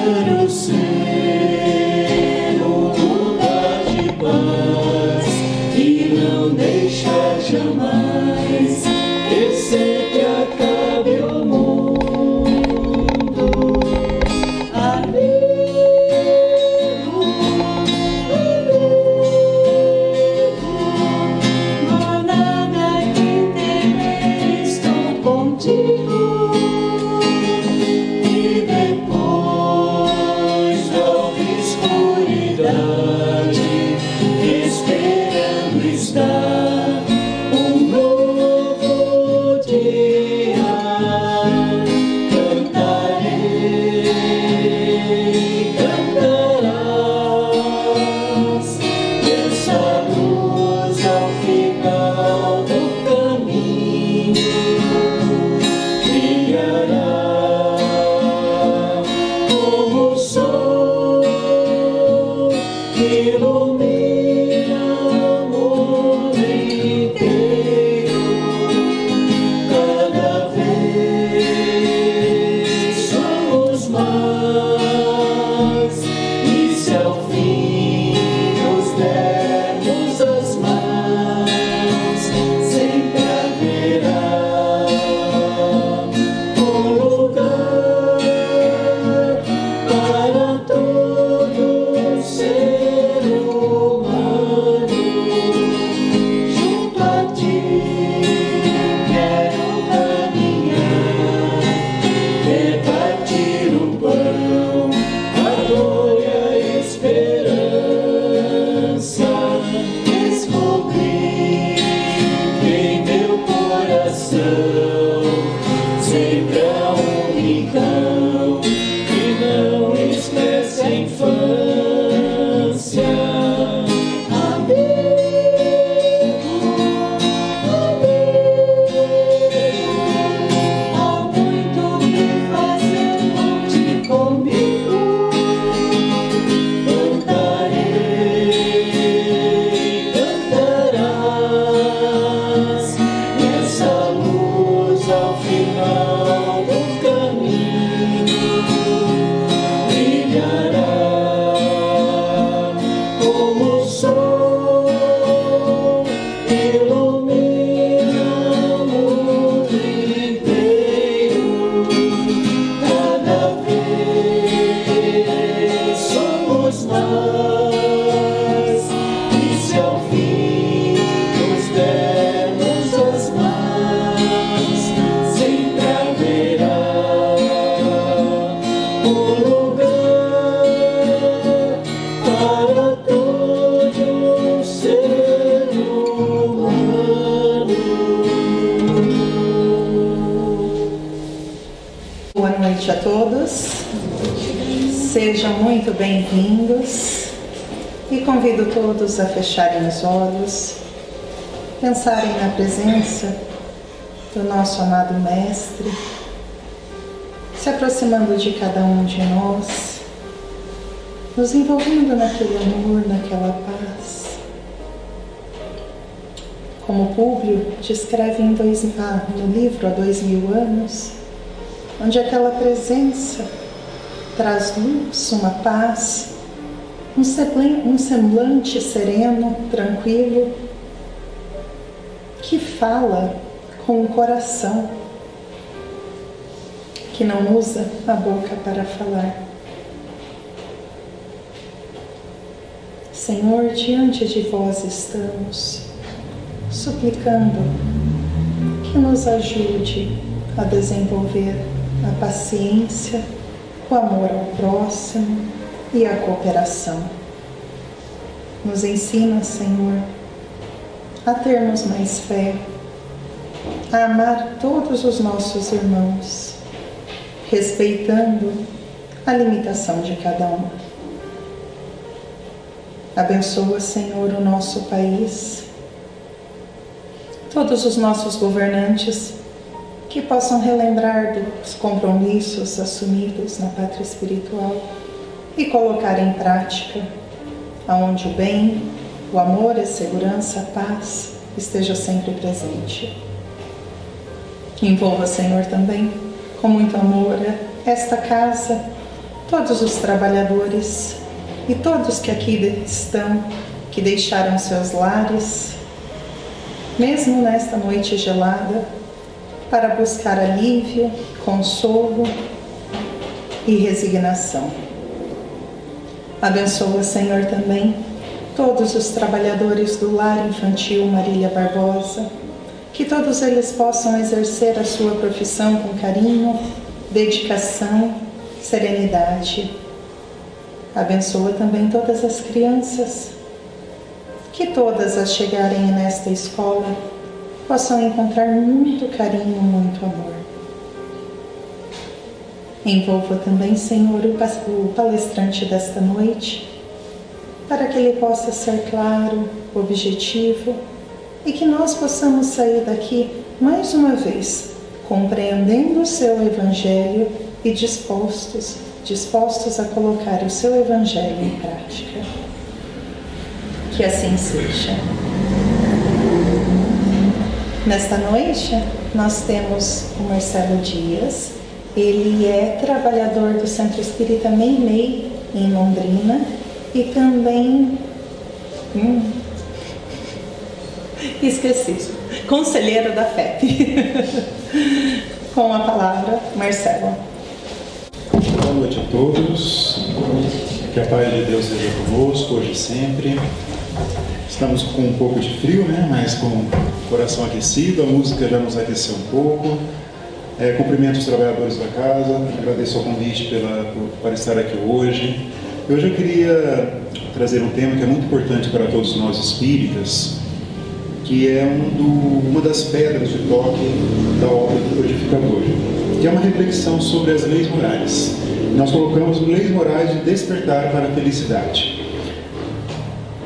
quero ser um lugar de paz e não deixar jamais que sempre acabe o mundo. A todos, sejam muito bem-vindos e convido todos a fecharem os olhos, pensarem na presença do nosso amado Mestre, se aproximando de cada um de nós, nos envolvendo naquele amor, naquela paz. Como Públio descreve no livro Há 2000 anos, onde aquela presença traz luz, uma paz, um semblante sereno, tranquilo, que fala com o coração, que não usa a boca para falar. Senhor, diante de vós estamos, suplicando que nos ajude a desenvolver a paciência, o amor ao próximo e a cooperação. Nos ensina, Senhor, a termos mais fé, a amar todos os nossos irmãos, respeitando a limitação de cada um. Abençoa, Senhor, o nosso país, todos os nossos governantes, que possam relembrar dos compromissos assumidos na pátria espiritual e colocar em prática, aonde o bem, o amor, a segurança, a paz esteja sempre presente. Envolva, Senhor, também com muito amor esta casa todos os trabalhadores e todos que aqui estão, que deixaram seus lares, mesmo nesta noite gelada, para buscar alívio, consolo e resignação. Abençoa, Senhor, também todos os trabalhadores do Lar Infantil Marília Barbosa, que todos eles possam exercer a sua profissão com carinho, dedicação, serenidade. Abençoa também todas as crianças, que todas as chegarem nesta escola possam encontrar muito carinho, muito amor. Envolva também, Senhor, o palestrante desta noite, para que ele possa ser claro, objetivo, e que nós possamos sair daqui, mais uma vez, compreendendo o seu Evangelho e dispostos a colocar o seu Evangelho em prática. Que assim seja. Nesta noite, nós temos o Marcelo Dias. Ele é trabalhador do Centro Espírita Meimei, em Londrina, e também... esqueci. Conselheiro da FEP. Com a palavra, Marcelo. Boa noite a todos. Que a paz de Deus seja conosco, hoje e sempre. Estamos com um pouco de frio, né? Mas com o coração aquecido, a música já nos aqueceu um pouco. Cumprimento os trabalhadores da casa, agradeço o convite para estar aqui hoje. Hoje eu queria trazer um tema que é muito importante para todos nós espíritas, que é uma das pedras de toque da obra do Codificador, que é uma reflexão sobre as leis morais. Nós colocamos leis morais de despertar para a felicidade.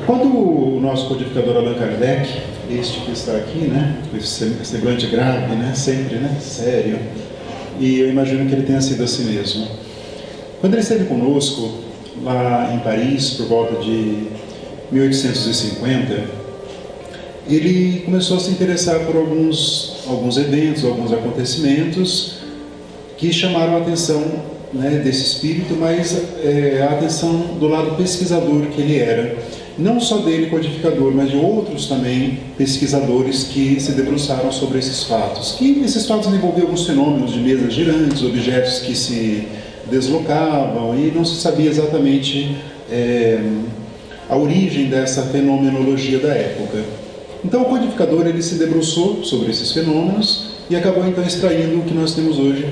Quando o nosso codificador Allan Kardec, este que está aqui, né, com esse semblante grave, né, sempre, né, sério, e eu imagino que ele tenha sido assim mesmo. Quando ele esteve conosco lá em Paris, por volta de 1850, ele começou a se interessar por alguns eventos, alguns acontecimentos que chamaram a atenção, né, desse espírito, mas a atenção do lado pesquisador que ele era. Não só dele, codificador, mas de outros também pesquisadores que se debruçaram sobre esses fatos. Que esses fatos envolviam alguns fenômenos de mesas girantes, objetos que se deslocavam, e não se sabia exatamente a origem dessa fenomenologia da época. Então o codificador ele se debruçou sobre esses fenômenos e acabou então extraindo o que nós temos hoje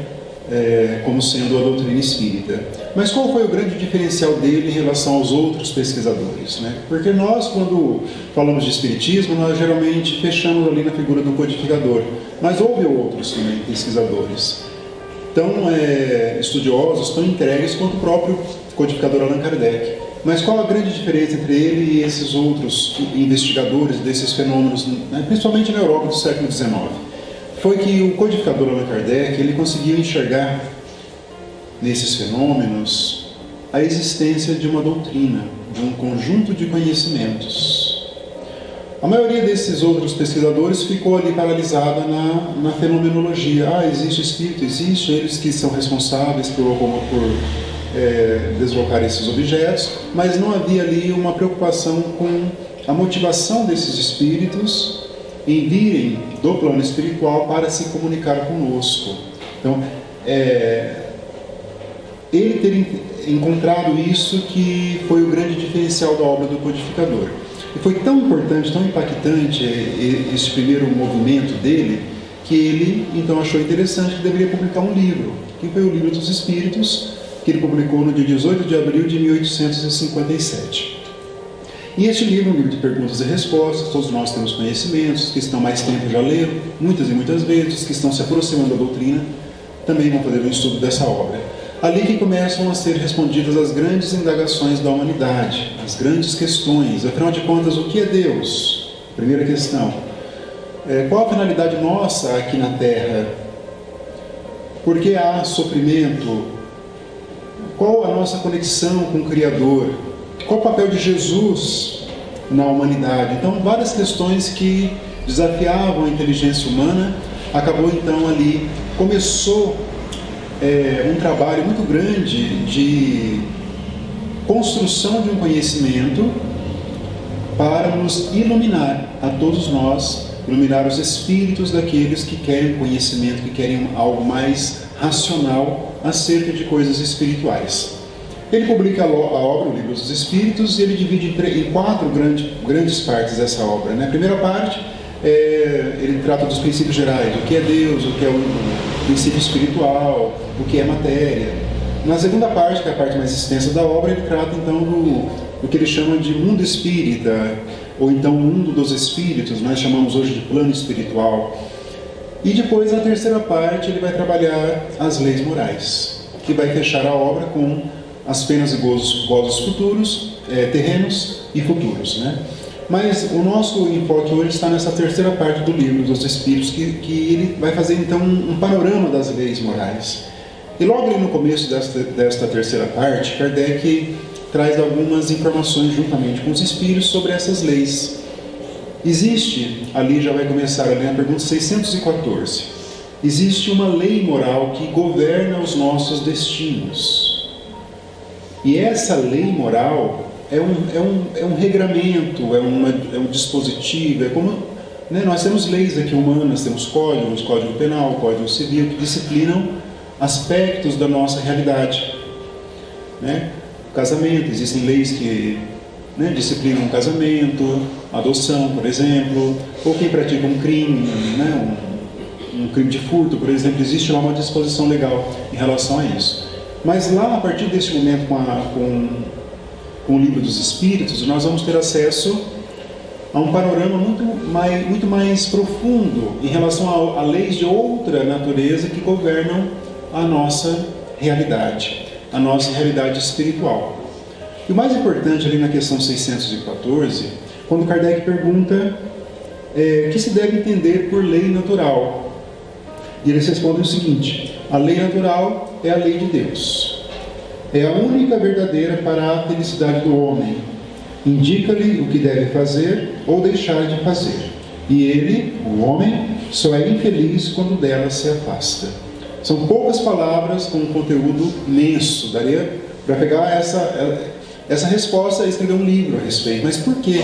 como sendo a doutrina espírita. Mas qual foi o grande diferencial dele em relação aos outros pesquisadores, né? Porque nós, quando falamos de espiritismo, nós geralmente fechamos ali na figura do codificador, mas houve outros também pesquisadores tão estudiosos, tão entregues quanto o próprio codificador Allan Kardec. Mas qual a grande diferença entre ele e esses outros investigadores desses fenômenos, né, principalmente na Europa do século XIX? Foi que o codificador Allan Kardec ele conseguiu enxergar nesses fenômenos a existência de uma doutrina, de um conjunto de conhecimentos. A maioria desses outros pesquisadores ficou ali paralisada na fenomenologia. Existe espírito, existe, eles que são responsáveis por deslocar esses objetos, mas não havia ali uma preocupação com a motivação desses espíritos em virem do plano espiritual para se comunicar conosco. Então, ele ter encontrado isso que foi o grande diferencial da obra do codificador. E foi tão importante, tão impactante esse primeiro movimento dele, que ele então achou interessante que deveria publicar um livro, que foi o Livro dos Espíritos, que ele publicou no dia 18 de abril de 1857. E este livro é um livro de perguntas e respostas. Todos nós temos conhecimentos, que estão mais tempo já leram, muitas e muitas vezes, que estão se aproximando da doutrina, também vão fazer um estudo dessa obra. Ali que começam a ser respondidas as grandes indagações da humanidade, as grandes questões. Afinal de contas, o que é Deus? Primeira questão. Qual a finalidade nossa aqui na Terra? Por que há sofrimento? Qual a nossa conexão com o Criador? Qual o papel de Jesus na humanidade? Então, várias questões que desafiavam a inteligência humana, acabou então ali, começou um trabalho muito grande de construção de um conhecimento para nos iluminar, a todos nós, iluminar os espíritos daqueles que querem conhecimento, que querem algo mais racional acerca de coisas espirituais. Ele publica a obra, o Livro dos Espíritos, e ele divide em 4 grandes partes essa obra. A primeira parte, ele trata dos princípios gerais, o que é Deus, o que é o princípio espiritual, o que é matéria. Na segunda parte, que é a parte mais extensa da obra, ele trata então do que ele chama de mundo espírita, ou então mundo dos espíritos, nós chamamos hoje de plano espiritual. E depois, na terceira parte, ele vai trabalhar as leis morais, que vai fechar a obra com as penas e gozos futuros, terrenos e futuros. Mas o nosso enfoque hoje está nessa terceira parte do Livro dos Espíritos, que ele vai fazer então um panorama das leis morais. E logo ali no começo desta terceira parte, Kardec traz algumas informações juntamente com os Espíritos sobre essas leis. Existe, ali já vai começar a ler a pergunta 614, existe uma lei moral que governa os nossos destinos. E essa lei moral é um regramento, é um dispositivo, é como nós temos leis aqui humanas, temos códigos, Código Penal, Código Civil, que disciplinam aspectos da nossa realidade. Casamento, existem leis que disciplinam o casamento, adoção, por exemplo, ou quem pratica um crime, um crime de furto, por exemplo, existe lá uma disposição legal em relação a isso. Mas lá, a partir desse momento, com o Livro dos Espíritos, nós vamos ter acesso a um panorama muito mais profundo em relação a leis de outra natureza que governam a nossa realidade espiritual. E o mais importante ali na questão 614, quando Kardec pergunta que se deve entender por lei natural. E eles respondem o seguinte: a lei natural é a lei de Deus. É a única verdadeira para a felicidade do homem. Indica-lhe o que deve fazer ou deixar de fazer. E ele, o homem, só é infeliz quando dela se afasta. São poucas palavras com um conteúdo imenso. Daria para pegar essa resposta e escrever um livro a respeito. Mas por quê?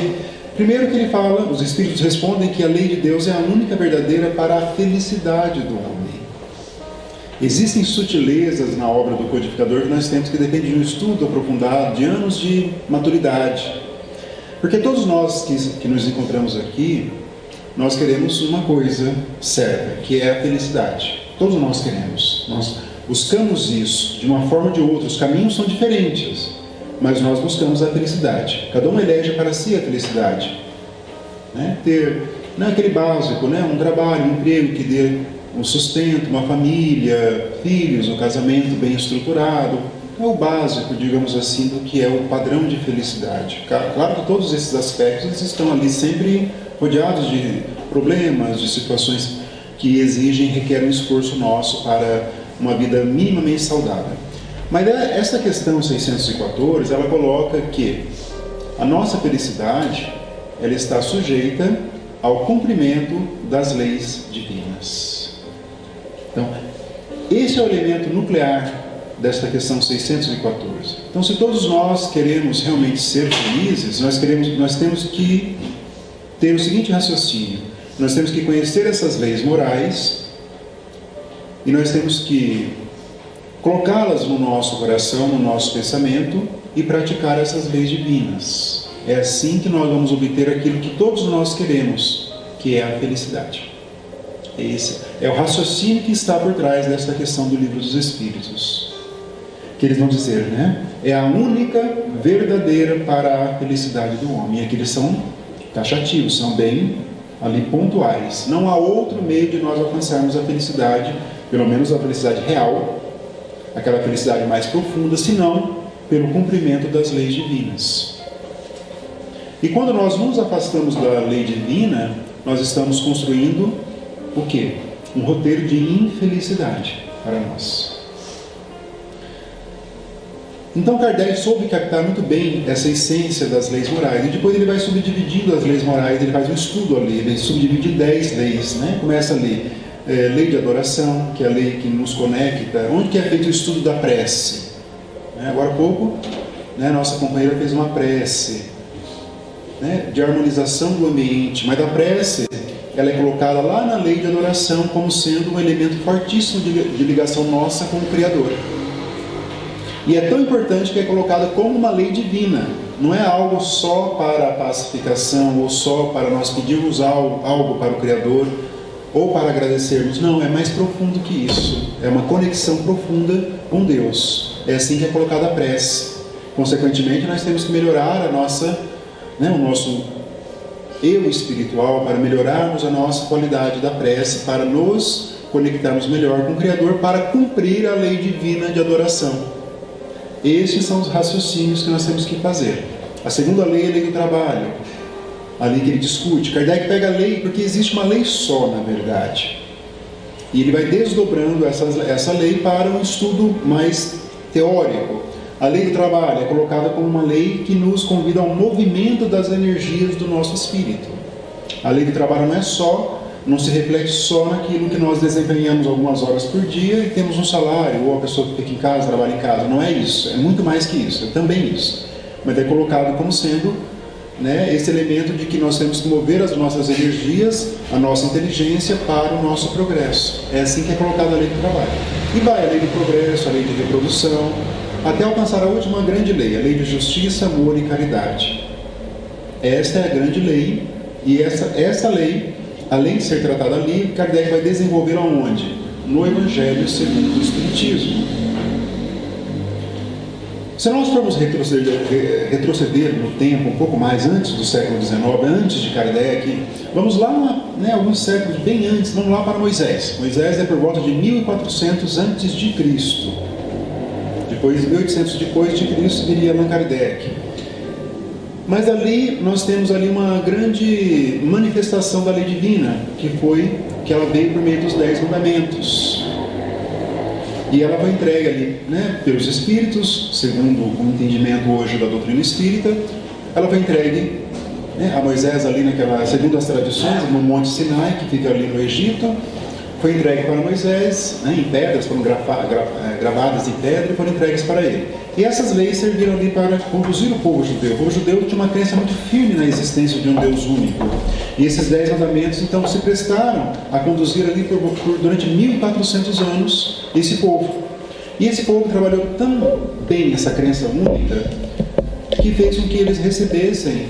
Primeiro que ele fala, os Espíritos respondem que a lei de Deus é a única verdadeira para a felicidade do homem. Existem sutilezas na obra do codificador que nós temos que dependem de um estudo aprofundado, de anos de maturidade. Porque todos nós que nos encontramos aqui, nós queremos uma coisa certa, que é a felicidade. Todos nós queremos. Nós buscamos isso de uma forma ou de outra. Os caminhos são diferentes, mas nós buscamos a felicidade. Cada um elege para si a felicidade. Ter aquele básico, um trabalho, um emprego que dê um sustento, uma família, filhos, um casamento bem estruturado. É o básico, digamos assim, do que é o padrão de felicidade. Claro que todos esses aspectos estão ali sempre rodeados de problemas, de situações que requerem um esforço nosso para uma vida minimamente saudável. Mas essa questão 614, ela coloca que a nossa felicidade, ela está sujeita ao cumprimento das leis divinas. Então, esse é o elemento nuclear desta questão 614. Então, se todos nós queremos realmente ser felizes, nós temos que ter o seguinte raciocínio: nós temos que conhecer essas leis morais e nós temos que colocá-las no nosso coração, no nosso pensamento e praticar essas leis divinas. É assim que nós vamos obter aquilo que todos nós queremos, que é a felicidade. Esse é o raciocínio que está por trás desta questão do Livro dos Espíritos. Que eles vão dizer, é a única verdadeira para a felicidade do homem. E aqui eles são taxativos, são bem ali pontuais. Não há outro meio de nós alcançarmos a felicidade, pelo menos a felicidade real, aquela felicidade mais profunda, senão pelo cumprimento das leis divinas. E quando nós nos afastamos da lei divina, nós estamos construindo o quê? Um roteiro de infelicidade para nós. Então Kardec soube captar muito bem essa essência das leis morais, e depois ele vai subdividindo as leis morais, ele faz um estudo ali, ele subdivide em 10 leis, Começa ali lei de adoração, que é a lei que nos conecta. Onde que é feito o estudo da prece? Agora há pouco, nossa companheira fez uma prece de harmonização do ambiente, mas a prece ela é colocada lá na lei de adoração como sendo um elemento fortíssimo de ligação nossa com o Criador. E é tão importante que é colocada como uma lei divina. Não é algo só para a pacificação ou só para nós pedirmos algo para o Criador ou para agradecermos. Não, é mais profundo que isso. É uma conexão profunda com Deus. É assim que é colocada a prece. Consequentemente, nós temos que melhorar o nosso eu espiritual, para melhorarmos a nossa qualidade da prece, para nos conectarmos melhor com o Criador, para cumprir a lei divina de adoração. Estes são os raciocínios que nós temos que fazer. A segunda lei é a lei do trabalho, a lei que ele discute. Kardec pega a lei porque existe uma lei só, na verdade. E ele vai desdobrando essa lei para um estudo mais teórico. A lei do trabalho é colocada como uma lei que nos convida ao movimento das energias do nosso espírito. A lei do trabalho não se reflete só naquilo que nós desempenhamos algumas horas por dia e temos um salário, ou a pessoa que fica em casa, trabalha em casa. Não é isso, é muito mais que isso, é também isso. Mas é colocado como sendo esse elemento de que nós temos que mover as nossas energias, a nossa inteligência para o nosso progresso. É assim que é colocada a lei do trabalho. E vai a lei do progresso, a lei de reprodução, até alcançar a última grande lei, a lei de justiça, amor e caridade. Esta é a grande lei, e essa lei, além de ser tratada ali, Kardec vai desenvolver aonde? No Evangelho segundo o Espiritismo. Se nós formos retroceder no tempo um pouco mais antes do século XIX, antes de Kardec, vamos lá, alguns séculos bem antes, vamos lá para Moisés. Moisés é por volta de 1400 antes de Cristo. Depois de 1800 depois de Cristo viria Allan Kardec. Mas ali nós temos ali uma grande manifestação da lei divina, que ela veio por meio dos 10 mandamentos. E ela foi entregue ali, pelos Espíritos, segundo o entendimento hoje da doutrina espírita. Ela foi entregue a Moisés ali segundo as tradições, no Monte Sinai, que fica ali no Egito. Foi entregue para Moisés, em pedras, foram gravadas em pedra e foram entregues para ele. E essas leis serviram ali para conduzir o povo judeu. O povo judeu tinha uma crença muito firme na existência de um Deus único. E esses 10 mandamentos, então, se prestaram a conduzir ali durante 1400 anos esse povo. E esse povo trabalhou tão bem essa crença única que fez com que eles recebessem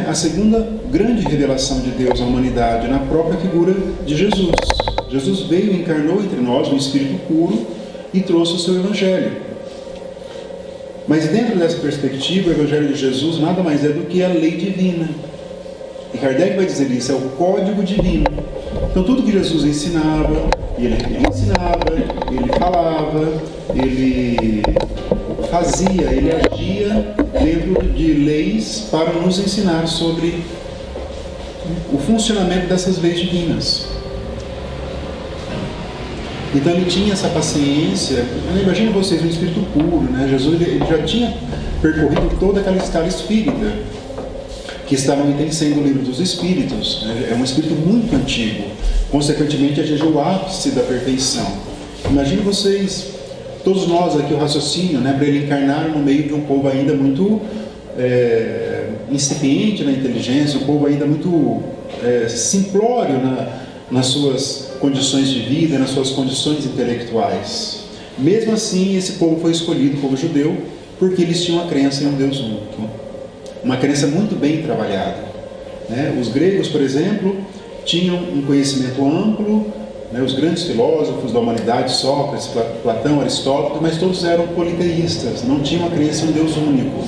a segunda grande revelação de Deus à humanidade na própria figura de Jesus. Jesus veio e encarnou entre nós um espírito puro e trouxe o seu Evangelho. Mas dentro dessa perspectiva, o Evangelho de Jesus nada mais é do que a lei divina. E Kardec vai dizer isso, é o código divino. Então tudo que Jesus ensinava, ele falava, ele fazia, ele agia dentro de leis para nos ensinar sobre o funcionamento dessas leis divinas. Então ele tinha essa paciência. Imagina vocês, um espírito puro, Jesus ele já tinha percorrido toda aquela escala espírita que está no item 100 do Livro dos Espíritos. É um espírito muito antigo, consequentemente atingiu o ápice da perfeição. Imagine vocês, todos nós aqui, o raciocínio, para ele encarnar no meio de um povo ainda muito incipiente na inteligência, um povo ainda muito simplório nas suas condições de vida, nas suas condições intelectuais. Mesmo assim, esse povo foi escolhido, o povo judeu, porque eles tinham uma crença em um Deus único. Uma crença muito bem trabalhada. Os gregos, por exemplo, tinham um conhecimento amplo, os grandes filósofos da humanidade, Sócrates, Platão, Aristóteles, mas todos eram politeístas, não tinham uma crença em um Deus único.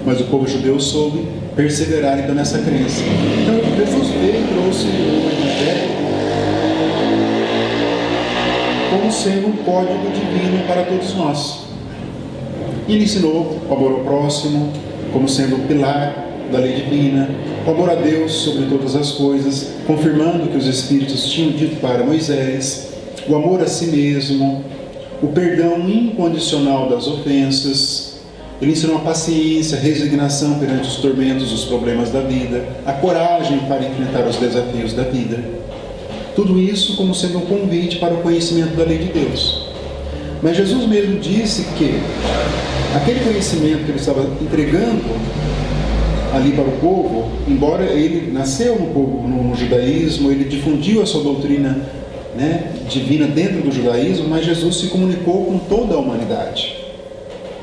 Mas o povo judeu soube perseverar então nessa crença. Então Jesus veio e trouxe o Evangelho como sendo um código divino para todos nós. E ele ensinou o amor ao próximo como sendo o pilar da lei divina, o amor a Deus sobre todas as coisas, confirmando o que os Espíritos tinham dito para Moisés, o amor a si mesmo, o perdão incondicional das ofensas. Ele ensinou a paciência, a resignação perante os tormentos, os problemas da vida, a coragem para enfrentar os desafios da vida. Tudo isso como sendo um convite para o conhecimento da lei de Deus. Mas Jesus mesmo disse que aquele conhecimento que ele estava entregando ali para o povo, embora ele nasceu no povo, no judaísmo, ele difundiu a sua doutrina, né, divina dentro do judaísmo, mas Jesus se comunicou com toda a humanidade.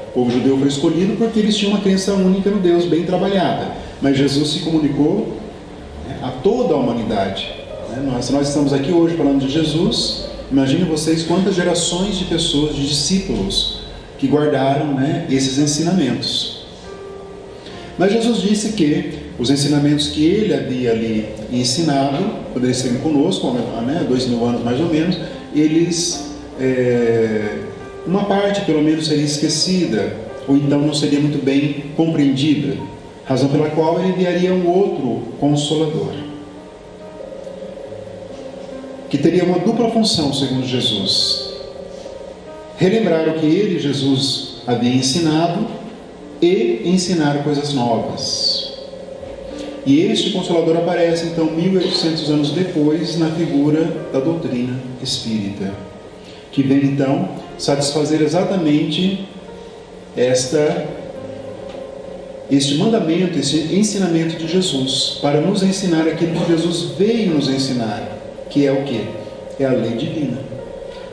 O povo judeu foi escolhido porque eles tinham uma crença única no Deus bem trabalhada, mas Jesus se comunicou, né, a toda a humanidade. Se nós estamos aqui hoje falando de Jesus, imagine vocês quantas gerações de pessoas, de discípulos, que guardaram, né, esses ensinamentos. Mas Jesus disse que os ensinamentos que ele havia ali ensinado, quando ele esteve conosco, né, 2000 anos mais ou menos, eles, uma parte pelo menos seria esquecida, ou então não seria muito bem compreendida, razão pela qual ele enviaria um outro Consolador, que teria uma dupla função, segundo Jesus: relembrar o que ele, Jesus, havia ensinado e ensinar coisas novas. E este Consolador aparece então 1800 anos depois na figura da doutrina espírita, que vem então satisfazer exatamente este mandamento, este ensinamento de Jesus, para nos ensinar aquilo que Jesus veio nos ensinar, que é o quê? É a lei divina.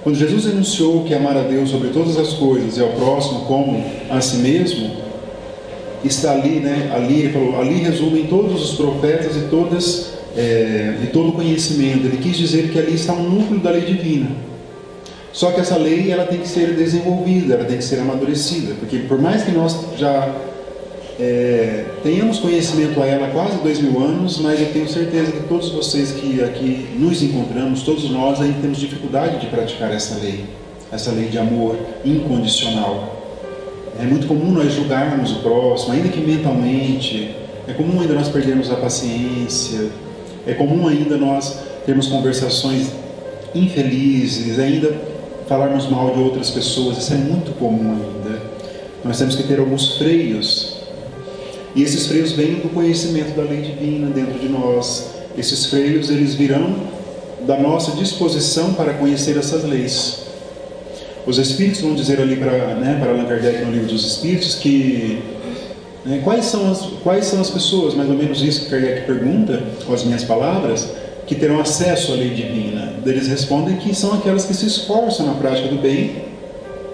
Quando Jesus anunciou que amar a Deus sobre todas as coisas e ao próximo como a si mesmo, está ali, né? Ali ele falou, ali resumem todos os profetas e todo o conhecimento. Ele quis dizer que ali está um núcleo da lei divina. Só que essa lei, ela tem que ser desenvolvida, ela tem que ser amadurecida, porque por mais que nós já tenhamos conhecimento a ela há quase 2000 anos, mas eu tenho certeza que todos vocês que aqui nos encontramos, todos nós ainda temos dificuldade de praticar essa lei de amor incondicional. É muito comum nós julgarmos o próximo, ainda que mentalmente. É comum ainda nós perdermos a paciência. É comum ainda nós termos conversações infelizes, ainda falarmos mal de outras pessoas. Isso é muito comum ainda. Nós temos que ter alguns freios. E esses freios vêm do conhecimento da lei divina dentro de nós. Esses freios, eles virão da nossa disposição para conhecer essas leis. Os Espíritos vão dizer ali para Allan Kardec no Livro dos Espíritos que quais são as pessoas, mais ou menos isso que Kardec pergunta com as minhas palavras, que terão acesso à lei divina. Eles respondem que são aquelas que se esforçam na prática do bem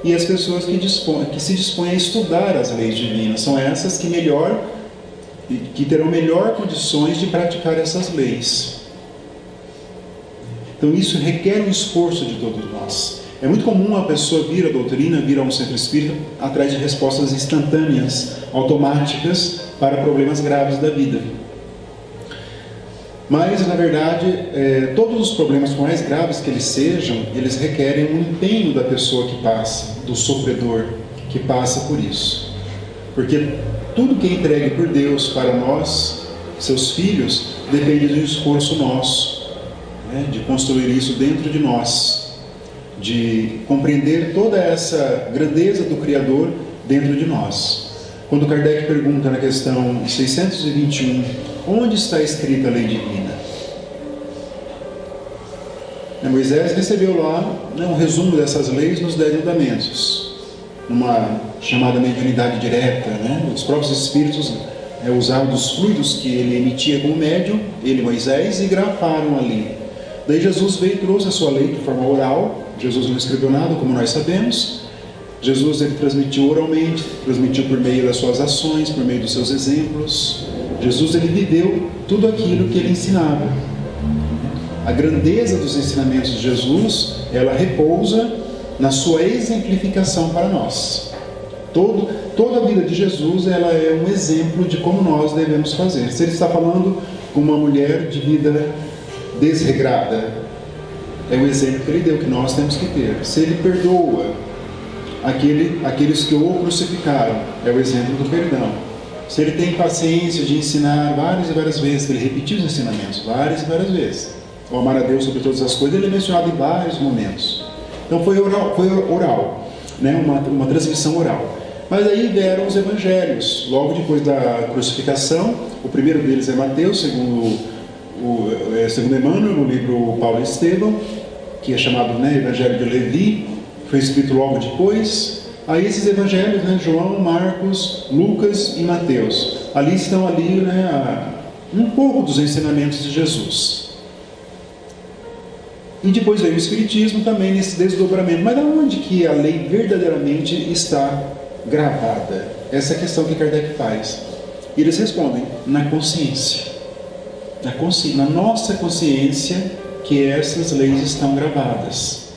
e as pessoas que se dispõem a estudar as leis divinas. São essas que terão melhor condições de praticar essas leis. Então isso requer um esforço de todos nós. É muito comum a pessoa vir à doutrina, vir a um centro espírita, atrás de respostas instantâneas, automáticas, para problemas graves da vida. Mas, na verdade, todos os problemas, por mais graves que eles sejam, eles requerem um empenho da pessoa que passa, do sofredor que passa por isso. Porque tudo que é entregue por Deus para nós, seus filhos, depende do esforço nosso, de construir isso dentro de nós, de compreender toda essa grandeza do Criador dentro de nós. Quando Kardec pergunta na questão 621, onde está escrita a lei divina? Moisés recebeu lá um resumo dessas leis nos 10 mandamentos, numa chamada mediunidade direta. Os próprios Espíritos usaram dos fluidos que ele emitia como médium, ele e Moisés, e grafaram ali. Daí Jesus veio e trouxe a sua lei de forma oral. Jesus não escreveu nada, como nós sabemos. Jesus, ele transmitiu oralmente, transmitiu por meio das suas ações, por meio dos seus exemplos. Jesus, ele viveu tudo aquilo que ele ensinava. A grandeza dos ensinamentos de Jesus, ela repousa na sua exemplificação para nós. Toda a vida de Jesus, ela é um exemplo de como nós devemos fazer. Se ele está falando com uma mulher de vida desregrada, é o exemplo que ele deu, que nós temos que ter. Se ele perdoa aqueles que o crucificaram, é o exemplo do perdão. Se ele tem paciência de ensinar várias e várias vezes, ele repetiu os ensinamentos várias e várias vezes. O amar a Deus sobre todas as coisas, ele é mencionado em vários momentos. Então foi oral, uma transmissão oral. Mas aí vieram os evangelhos, logo depois da crucificação. O primeiro deles é Mateus, segundo segundo Emmanuel, no livro Paulo e Estevão, que é chamado, né, Evangelho de Levi, foi escrito logo depois. Aí esses evangelhos, né, João, Marcos, Lucas e Mateus, ali estão né, um pouco dos ensinamentos de Jesus. E depois veio o Espiritismo também nesse desdobramento. Mas aonde que a lei verdadeiramente está gravada? Essa é a questão que Kardec faz. E eles respondem: na consciência. Na nossa consciência que essas leis estão gravadas.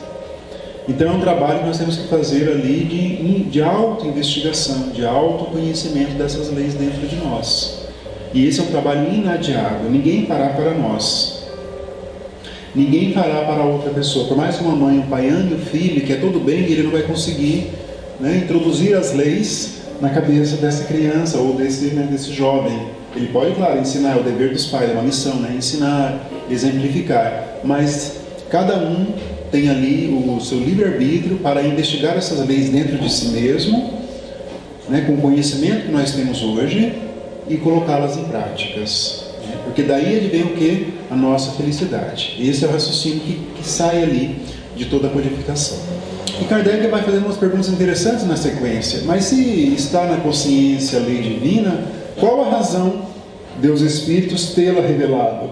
Então é um trabalho que nós temos que fazer ali de auto-investigação, de autoconhecimento dessas leis dentro de nós. E esse é um trabalho inadiável. Ninguém fará para nós. Ninguém fará para outra pessoa. Por mais que uma mãe, um pai ame o filho, que é todo bem, ele não vai conseguir, né, introduzir as leis na cabeça dessa criança ou desse jovem. Ele pode, claro, ensinar, é o dever dos pais, é uma missão, né, ensinar, exemplificar. Mas cada um tem ali o seu livre-arbítrio para investigar essas leis dentro de si mesmo, né, com o conhecimento que nós temos hoje, e colocá-las em práticas. Né? Porque daí advém o que? A nossa felicidade. Esse é o raciocínio que sai ali de toda a codificação. E Kardec vai fazendo umas perguntas interessantes na sequência. Mas se está na consciência a lei divina, qual a razão de os Espíritos tê-la revelado?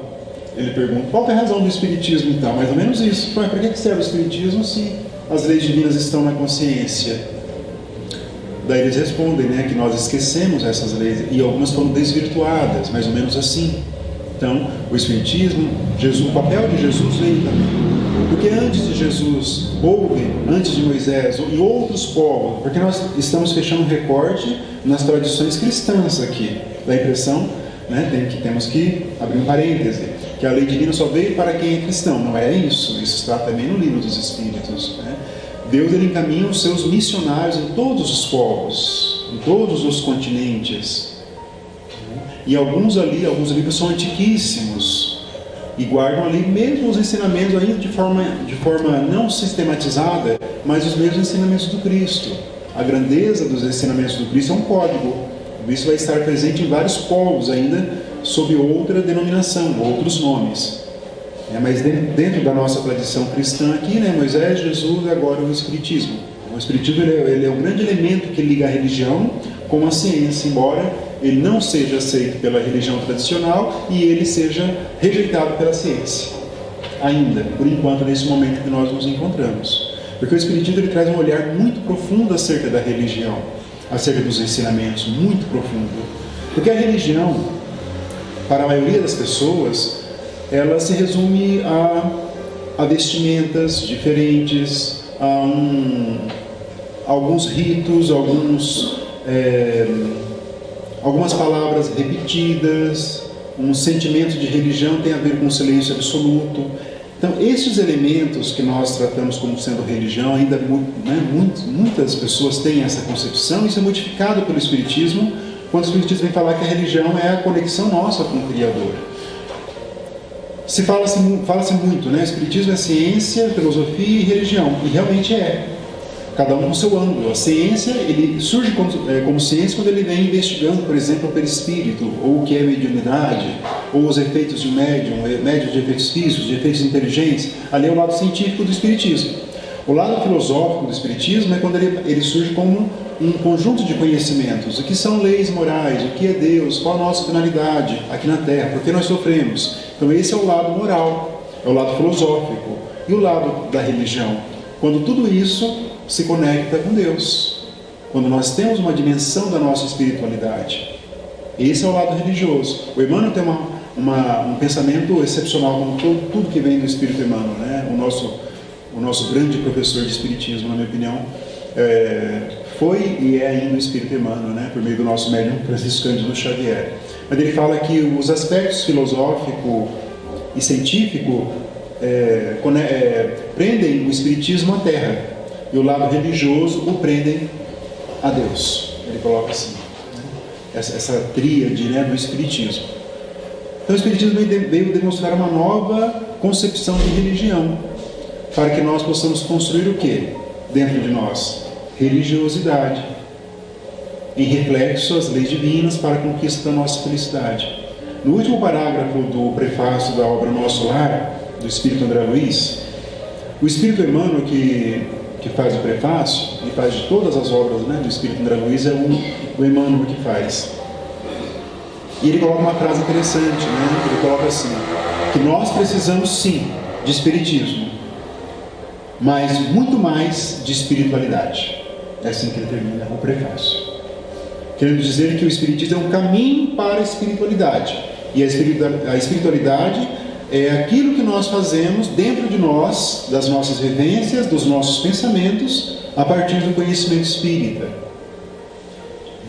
Ele pergunta, qual é a razão do Espiritismo então? Mais ou menos isso. Para que serve o Espiritismo se as leis divinas estão na consciência? Daí eles respondem, né, que nós esquecemos essas leis e algumas foram desvirtuadas, mais ou menos assim. Então, o Espiritismo, o papel de Jesus veio também. Porque antes de Jesus, antes de Moisés e outros povos, porque nós estamos fechando um recorte nas tradições cristãs aqui, da impressão, né, temos que abrir um parêntese, que a lei divina só veio para quem é cristão. Não é isso, isso está também no livro dos Espíritos, né? Deus, ele encaminha os seus missionários em todos os povos, em todos os continentes. E alguns livros são antiquíssimos e guardam ali mesmo os ensinamentos ainda de forma não sistematizada, mas os mesmos ensinamentos do Cristo. A grandeza dos ensinamentos do Cristo é um código. Isso vai estar presente em vários povos ainda, sob outra denominação, outros nomes. Mas dentro da nossa tradição cristã aqui, né, Moisés, Jesus e agora o Espiritismo. O Espiritismo ele é um grande elemento que liga a religião com a ciência, embora ele não seja aceito pela religião tradicional e ele seja rejeitado pela ciência. Ainda, por enquanto, nesse momento que nós nos encontramos. Porque o Espiritismo ele traz um olhar muito profundo acerca da religião, acerca dos ensinamentos, muito profundo. Porque a religião, para a maioria das pessoas, ela se resume a vestimentas diferentes, a alguns ritos, algumas palavras repetidas, um sentimento de religião tem a ver com o silêncio absoluto. Então, esses elementos que nós tratamos como sendo religião, ainda muitas pessoas têm essa concepção. Isso é modificado pelo Espiritismo, quando o Espiritismo vem falar que a religião é a conexão nossa com o Criador. Fala-se muito, né? Espiritismo é ciência, filosofia e religião, e realmente é, cada um com seu ângulo. A ciência, ele surge como ciência quando ele vem investigando, por exemplo, o perispírito, ou o que é mediunidade, ou os efeitos de um médium de efeitos físicos, de efeitos inteligentes. Ali é o lado científico do Espiritismo. O lado filosófico do Espiritismo é quando ele surge como um conjunto de conhecimentos. O que são leis morais, o que é Deus, qual a nossa finalidade aqui na Terra, por que nós sofremos. Então esse é o lado moral, é o lado filosófico. E o lado da religião? Quando tudo isso se conecta com Deus. Quando nós temos uma dimensão da nossa espiritualidade. Esse é o lado religioso. O Emmanuel tem um pensamento excepcional, como tudo que vem do Espírito Emmanuel, né? O nosso grande professor de Espiritismo, na minha opinião, foi e é ainda o Espírito Emmanuel, né? Por meio do nosso médium Francisco Cândido Xavier. Mas ele fala que os aspectos filosófico e científico prendem o Espiritismo à Terra, e o lado religioso o prendem a Deus. Ele coloca assim, né? essa tríade, né, do Espiritismo. Então o Espiritismo veio demonstrar uma nova concepção de religião, para que nós possamos construir o quê? Dentro de nós? Religiosidade. Em reflexo às leis divinas para a conquista da nossa felicidade. No último parágrafo do prefácio da obra Nosso Lar, do Espírito André Luiz, o Espírito Emmanuel, que faz o prefácio, e faz de todas as obras, né, do Espírito André Luiz, é o Emmanuel que faz. E ele coloca uma frase interessante, né? Ele coloca assim, que nós precisamos sim de espiritismo, mas muito mais de espiritualidade. É assim que ele termina o prefácio. Querendo dizer que o espiritismo é um caminho para a espiritualidade. E a espiritualidade é aquilo que nós fazemos dentro de nós, das nossas vivências, dos nossos pensamentos, a partir do conhecimento espírita.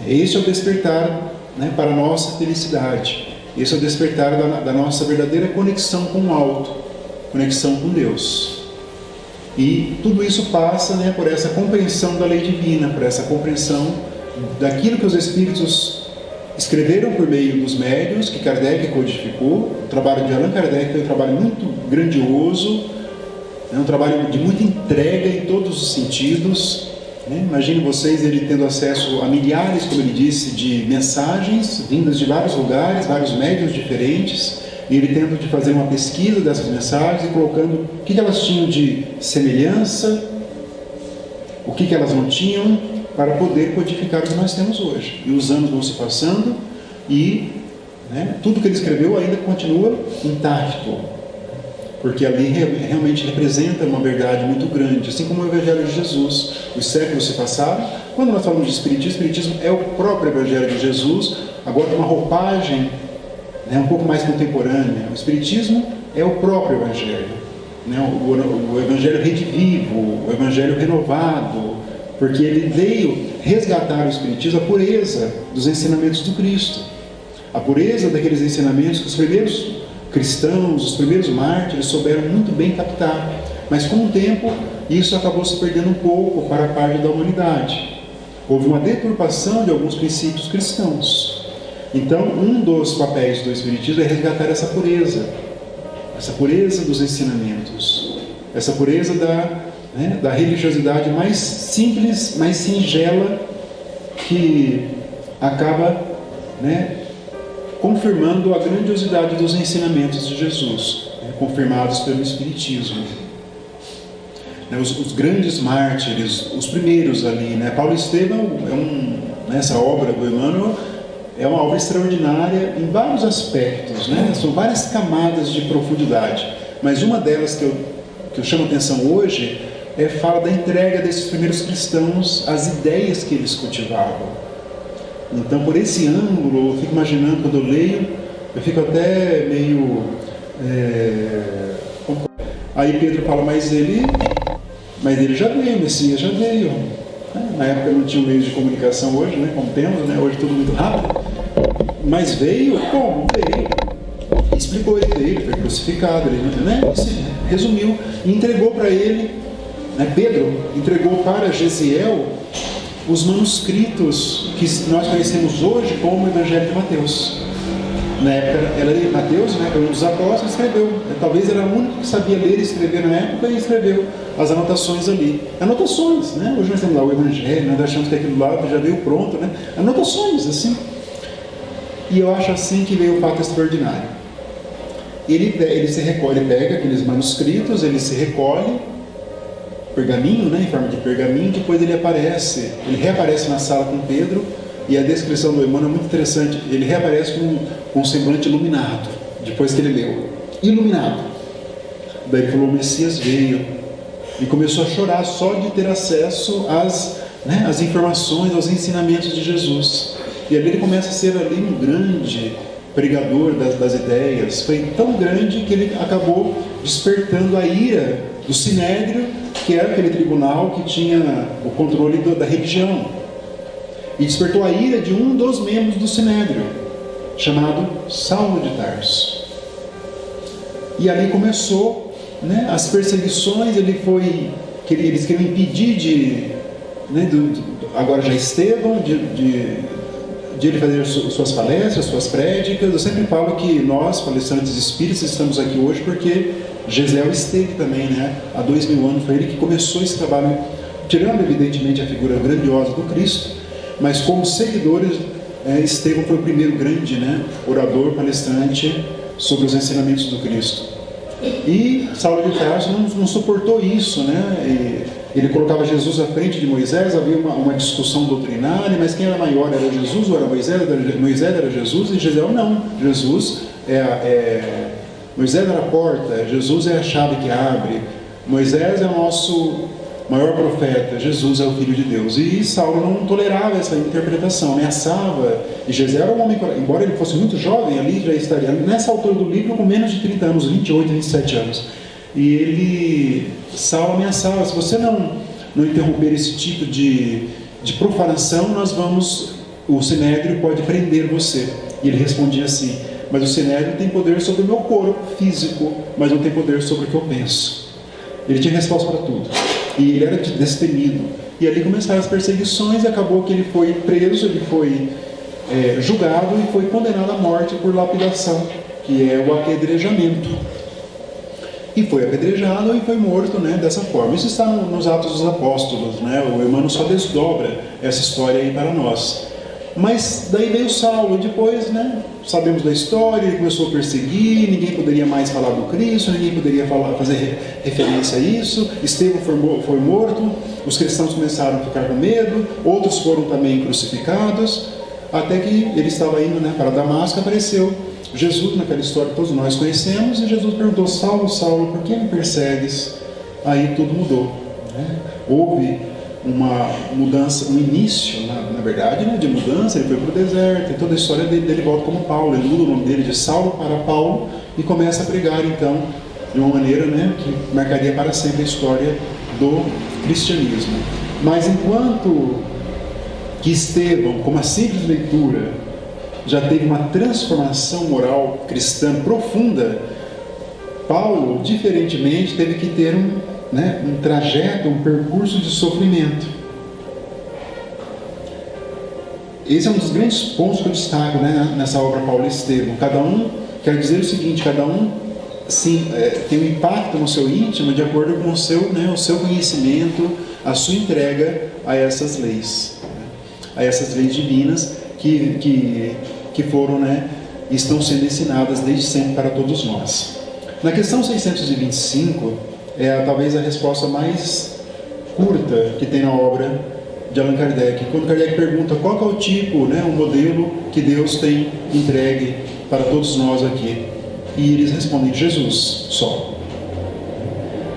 Esse é o despertar, né, para a nossa felicidade. Esse é o despertar da nossa verdadeira conexão com o alto, conexão com Deus. E tudo isso passa, né, por essa compreensão da lei divina, por essa compreensão daquilo que os Espíritos escreveram por meio dos médiuns, que Kardec codificou. O trabalho de Allan Kardec foi um trabalho muito grandioso, um trabalho de muita entrega em todos os sentidos. Imagine vocês, ele tendo acesso a milhares, como ele disse, de mensagens vindas de vários lugares, vários médiuns diferentes, e ele tendo de fazer uma pesquisa dessas mensagens e colocando o que elas tinham de semelhança, o que elas não tinham, para poder codificar o que nós temos hoje. E os anos vão se passando e, né, tudo que ele escreveu ainda continua intacto, porque ali realmente representa uma verdade muito grande, assim como o Evangelho de Jesus. Os séculos se passaram. Quando nós falamos de Espiritismo, o Espiritismo é o próprio Evangelho de Jesus, agora com uma roupagem, né, um pouco mais contemporânea. O Espiritismo é o próprio Evangelho, né, o Evangelho redivivo, o Evangelho renovado, porque ele veio resgatar o Espiritismo, a pureza dos ensinamentos do Cristo, a pureza daqueles ensinamentos que os primeiros cristãos, os primeiros mártires souberam muito bem captar, mas com o tempo isso acabou se perdendo um pouco para a parte da humanidade. Houve uma deturpação de alguns princípios cristãos. Então, um dos papéis do Espiritismo é resgatar essa pureza dos ensinamentos, essa pureza da religiosidade mais simples, mais singela, que acaba, né, confirmando a grandiosidade dos ensinamentos de Jesus, né, confirmados pelo Espiritismo. Os grandes mártires, os primeiros ali, né, Paulo Estevam, essa obra do Emmanuel é uma obra extraordinária em vários aspectos, né, são várias camadas de profundidade, mas uma delas que eu chamo a atenção hoje fala da entrega desses primeiros cristãos às ideias que eles cultivavam. Então, por esse ângulo, eu fico imaginando, quando eu leio, eu fico até meio... Aí Pedro fala, mas ele já veio, o Messias já veio. Na época não tinha meios de comunicação hoje, né, como temos, né, hoje tudo muito rápido. Mas veio, como? Veio. Explicou, ele veio, ele foi crucificado, ele, né, resumiu e entregou para ele, né, Pedro entregou para Gesiel os manuscritos que nós conhecemos hoje como o Evangelho de Mateus. Na época era Mateus, né, um dos apóstolos, escreveu. Talvez era o único que sabia ler e escrever na época, e escreveu as anotações ali. Anotações, né? Hoje nós temos lá o Evangelho, nós achamos que aquilo lá já veio pronto, né? Anotações, assim. E eu acho assim que veio o fato extraordinário. Ele se recolhe, ele pega aqueles manuscritos, ele se recolhe, pergaminho, né, em forma de pergaminho, depois ele reaparece na sala com Pedro, e a descrição do Emmanuel é muito interessante, ele reaparece com um semblante iluminado, depois que ele leu, iluminado. Daí ele falou, o Messias veio, e começou a chorar só de ter acesso às informações, aos ensinamentos de Jesus. E ali ele começa a ser ali um grande pregador das ideias, foi tão grande que ele acabou despertando a ira do Sinédrio, que era aquele tribunal que tinha o controle da religião, e despertou a ira de um dos membros do Sinédrio, chamado Saulo de Tarso. E ali começou, né, as perseguições. Eles queriam impedir agora já Estevão, de ele fazer suas palestras, suas prédicas. Eu sempre falo que nós, palestrantes espíritas, estamos aqui hoje porque Gesiel esteve também, né, há 2000 anos, foi ele que começou esse trabalho, tirando evidentemente a figura grandiosa do Cristo, mas como seguidores Estevão foi o primeiro grande, né, orador, palestrante sobre os ensinamentos do Cristo. E Saulo de Tarso não suportou isso, né? Ele colocava Jesus à frente de Moisés, havia uma discussão doutrinária, mas quem era maior, era Jesus ou era Moisés? Moisés era Jesus e Jezeel não. Moisés era a porta, Jesus é a chave que abre. Moisés é o nosso maior profeta, Jesus é o Filho de Deus. E Saulo não tolerava essa interpretação, ameaçava. E Jezeel era um homem, embora ele fosse muito jovem, ali já estaria, nessa altura do livro, com menos de 30 anos, 28, 27 anos. E Saulo ameaçava: se você não interromper esse tipo de profanação, o Sinédrio pode prender você. E ele respondia assim: mas o Sinédrio tem poder sobre o meu corpo físico, mas não tem poder sobre o que eu penso. Ele tinha resposta para tudo. E ele era destemido. E ali começaram as perseguições, e acabou que ele foi preso, ele foi julgado e foi condenado à morte por lapidação, que é o apedrejamento. E foi apedrejado e foi morto, né, dessa forma. Isso está nos Atos dos Apóstolos, né? O Emmanuel só desdobra essa história aí para nós. Mas daí veio Saulo, depois, né, sabemos da história, ele começou a perseguir, ninguém poderia mais falar do Cristo, ninguém poderia fazer referência a isso. Estevão foi morto, os cristãos começaram a ficar com medo, outros foram também crucificados, até que ele estava indo, né, para Damasco, apareceu Jesus naquela história que todos nós conhecemos, e Jesus perguntou: Saulo, Saulo, por que me persegues? Aí tudo mudou, né? Houve uma mudança, um início, na verdade, né, de mudança. Ele foi para o deserto, e toda a história dele volta como Paulo. Ele muda o nome dele de Saulo para Paulo e começa a pregar, então, de uma maneira, né, que marcaria para sempre a história do cristianismo. Mas enquanto que Estevão, com uma simples leitura, já teve uma transformação moral cristã profunda, Paulo, diferentemente, teve que ter um trajeto, um percurso de sofrimento. Esse é um dos grandes pontos que eu destaco, né, nessa obra Paulo e Estevão. Cada um, quer dizer o seguinte, cada um tem um impacto no seu íntimo de acordo com o seu conhecimento, a sua entrega a essas leis, a essas leis divinas que foram, né, estão sendo ensinadas desde sempre para todos nós. Na questão 625, talvez a resposta mais curta que tem na obra de Allan Kardec, quando Kardec pergunta qual é o tipo, né, o modelo que Deus tem entregue para todos nós aqui, e eles respondem: Jesus, só.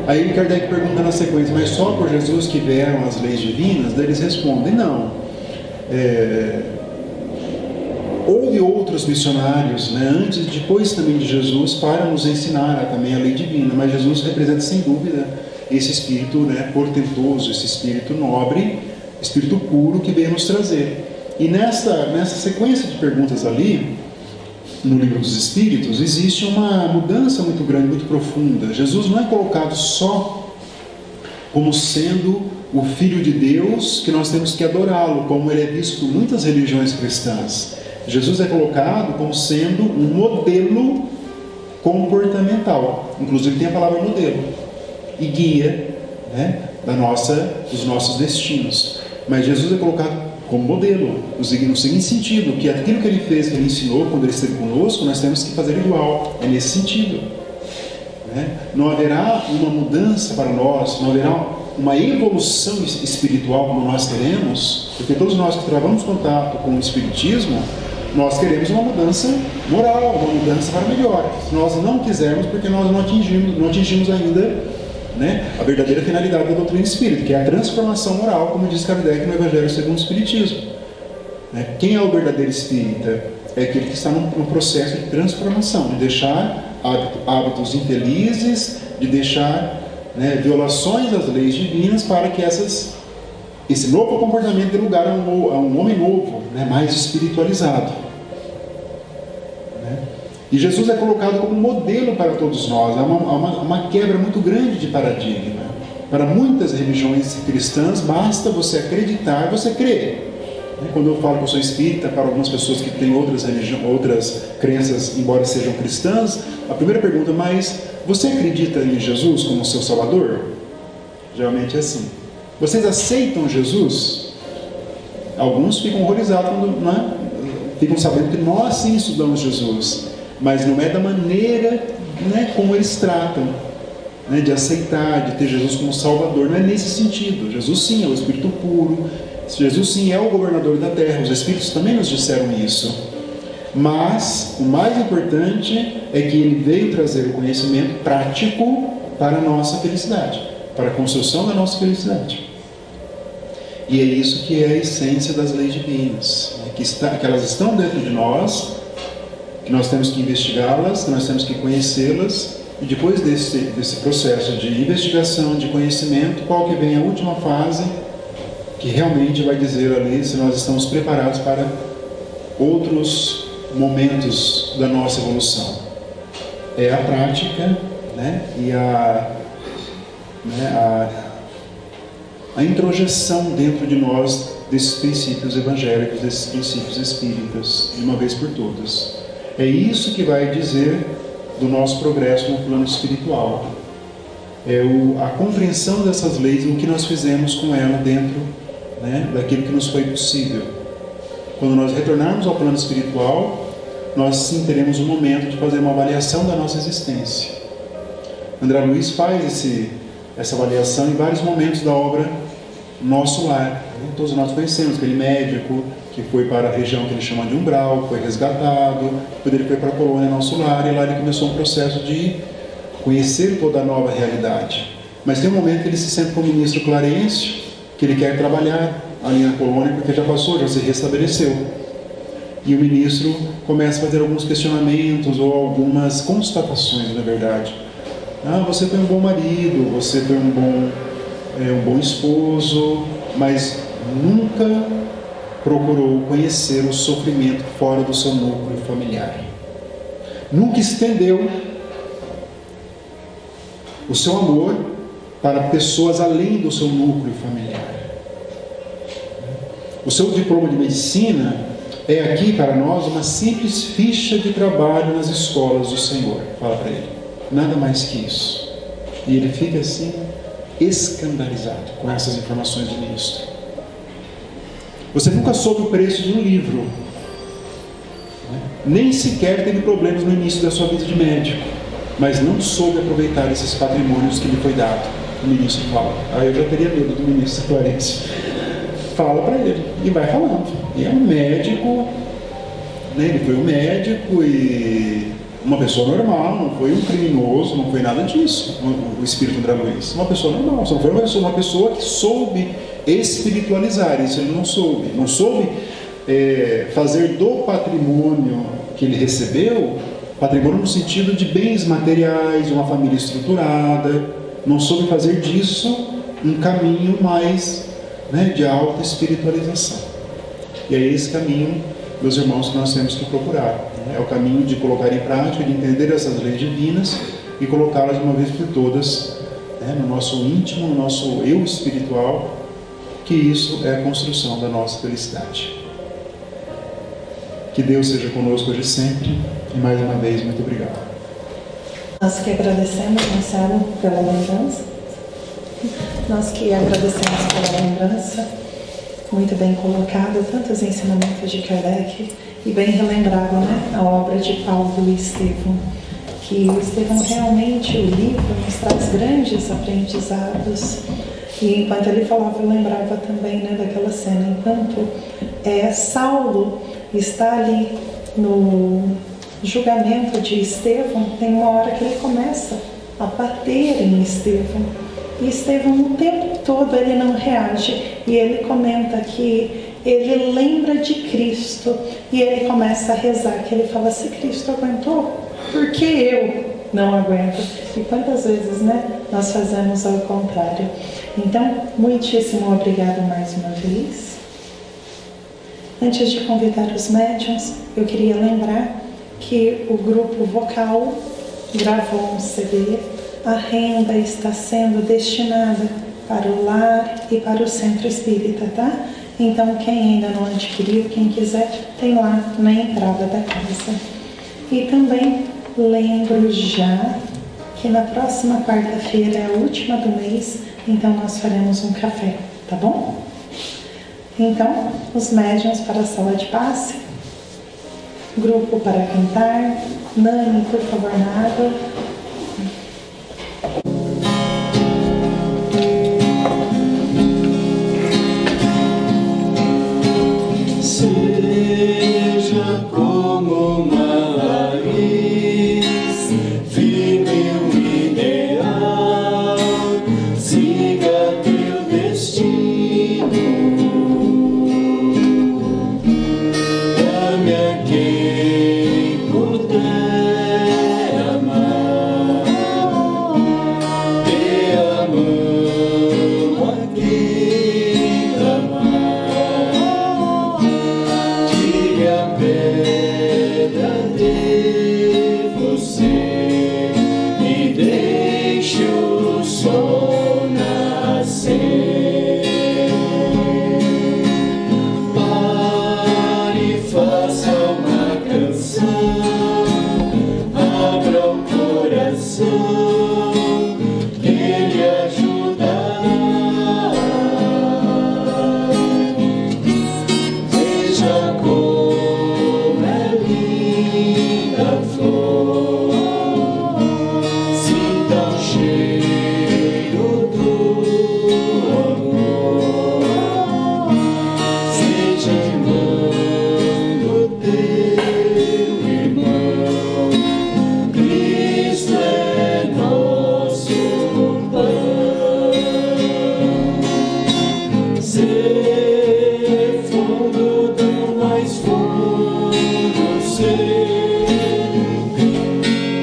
Aí Kardec pergunta na sequência: mas só por Jesus que vieram as leis divinas? Daí eles respondem: não. Houve outros missionários, né, antes e depois também de Jesus, para nos ensinar também a lei divina, mas Jesus representa sem dúvida esse espírito, né, portentoso, esse espírito nobre, espírito puro que veio nos trazer. E nessa sequência de perguntas ali, no Livro dos Espíritos, existe uma mudança muito grande, muito profunda. Jesus não é colocado só como sendo o Filho de Deus, que nós temos que adorá-lo, como ele é visto por muitas religiões cristãs. Jesus é colocado como sendo um modelo comportamental, inclusive tem a palavra modelo, e guia, né, dos nossos destinos. Mas Jesus é colocado como modelo, no seguinte sentido, que aquilo que ele fez, que ele ensinou quando ele esteve conosco, nós temos que fazer igual, é nesse sentido, né? Não haverá uma mudança para nós, não haverá uma evolução espiritual como nós queremos, porque todos nós que travamos contato com o Espiritismo, nós queremos uma mudança moral, uma mudança para melhor. Se nós não quisermos, porque nós não atingimos ainda, né, a verdadeira finalidade da doutrina espírita, que é a transformação moral, como diz Kardec no Evangelho segundo o Espiritismo. Quem é o verdadeiro espírita? É aquele que está no processo de transformação, de deixar hábitos infelizes, de deixar, né, violações às leis divinas, para que esse novo comportamento dê lugar a um homem novo, né, mais espiritualizado. E Jesus é colocado como modelo para todos nós. Há uma quebra muito grande de paradigma. Para muitas religiões cristãs, basta você acreditar, você crer. Quando eu falo que eu sou espírita, para algumas pessoas que têm outras crenças, embora sejam cristãs, a primeira pergunta: mas você acredita em Jesus como seu Salvador? Geralmente é assim. Vocês aceitam Jesus? Alguns ficam horrorizados quando, né, ficam sabendo que nós sim estudamos Jesus, mas não é da maneira, né, como eles tratam, né, de aceitar, de ter Jesus como Salvador. Não é nesse sentido. Jesus sim é o Espírito puro, Jesus sim é o governador da terra. Os Espíritos também nos disseram isso. Mas o mais importante é que ele veio trazer o conhecimento prático para a nossa felicidade, para a construção da nossa felicidade. E é isso que é a essência das leis divinas, né? Que elas estão dentro de nós, que nós temos que investigá-las, que nós temos que conhecê-las, e depois desse processo de investigação, de conhecimento, qual que vem a última fase, que realmente vai dizer ali se nós estamos preparados para outros momentos da nossa evolução. É a prática, né? E a introjeção dentro de nós desses princípios evangélicos, desses princípios espíritas, de uma vez por todas. É isso que vai dizer do nosso progresso no plano espiritual. É a compreensão dessas leis, o que nós fizemos com ela dentro, né, daquilo que nos foi possível. Quando nós retornarmos ao plano espiritual, nós sim teremos um momento de fazer uma avaliação da nossa existência. André Luiz faz essa avaliação em vários momentos da obra Nosso Lar. Todos nós conhecemos aquele médico que foi para a região que ele chama de umbral, foi resgatado, depois ele foi para a colônia Nosso Lar, e lá ele começou um processo de conhecer toda a nova realidade. Mas tem um momento que ele se sente com o ministro Clarencio, que ele quer trabalhar ali na colônia, porque já passou, já se restabeleceu. E o ministro começa a fazer alguns questionamentos ou algumas constatações, na verdade. Você foi um bom marido, você foi um bom esposo, mas nunca procurou conhecer o sofrimento fora do seu núcleo familiar. Nunca estendeu o seu amor para pessoas além do seu núcleo familiar. O seu diploma de medicina é aqui para nós uma simples ficha de trabalho nas escolas do Senhor. Fala para ele. Nada mais que isso. E ele fica assim, escandalizado com essas informações do ministro. Você nunca soube o preço de um livro, né? Nem sequer teve problemas no início da sua vida de médico, mas não soube aproveitar esses patrimônios que lhe foi dado. O ministro fala. Eu já teria medo do ministro Clarencio. Fala para ele e vai falando. E é um médico, né? Ele foi um médico e uma pessoa normal, não foi um criminoso, não foi nada disso. O espírito André Luiz, uma pessoa normal, só foi uma pessoa que soube espiritualizar. Isso ele não soube fazer do patrimônio que ele recebeu, patrimônio no sentido de bens materiais, de uma família estruturada, não soube fazer disso um caminho mais, né, de alta espiritualização. E é esse caminho, meus irmãos, que nós temos que procurar. É o caminho de colocar em prática, de entender essas leis divinas e colocá-las de uma vez por todas, né, no nosso íntimo, no nosso eu espiritual, que isso é a construção da nossa felicidade. Que Deus seja conosco hoje e sempre, e mais uma vez, muito obrigado. Nós que agradecemos, Marcelo, pela lembrança. Nós que agradecemos pela lembrança, muito bem colocado, tantos ensinamentos de Kardec, e bem relembrado, né, a obra de Paulo e Estevão, que o Estevão realmente, o livro, nos traz grandes aprendizados. E enquanto ele falava, eu lembrava também, né, daquela cena, enquanto Saulo está ali no julgamento de Estevão, tem uma hora que ele começa a bater em Estevão. E Estevão, o tempo todo, ele não reage. E ele comenta que ele lembra de Cristo. E ele começa a rezar, que ele fala, se Cristo aguentou, por que eu não aguento? E quantas vezes, né, nós fazemos ao contrário. Então, muitíssimo obrigada mais uma vez. Antes de convidar os médiuns, eu queria lembrar que o grupo vocal gravou um CD. A renda está sendo destinada para o lar e para o centro espírita, tá? Então, quem ainda não adquiriu, quem quiser, tem lá na entrada da casa. E também lembro já que na próxima quarta-feira é a última do mês, então nós faremos um café, tá bom? Então, os médiuns para a sala de passe, Grupo para cantar. Nani, por favor, na água. Seja como uma raiz, firme o ideal, siga teu destino. Ame a quem puder amar, dê a mão a quem clamar, tire a pedra de você e deixe o sol nascer. Pare e faça uma canção, abra o coração, Ele ajudará. Veja como é linda a flor, sinta o cheiro do amor, seja irmão do teu irmão. Cristo é nosso pão. Ser fundo do mais fundo ser,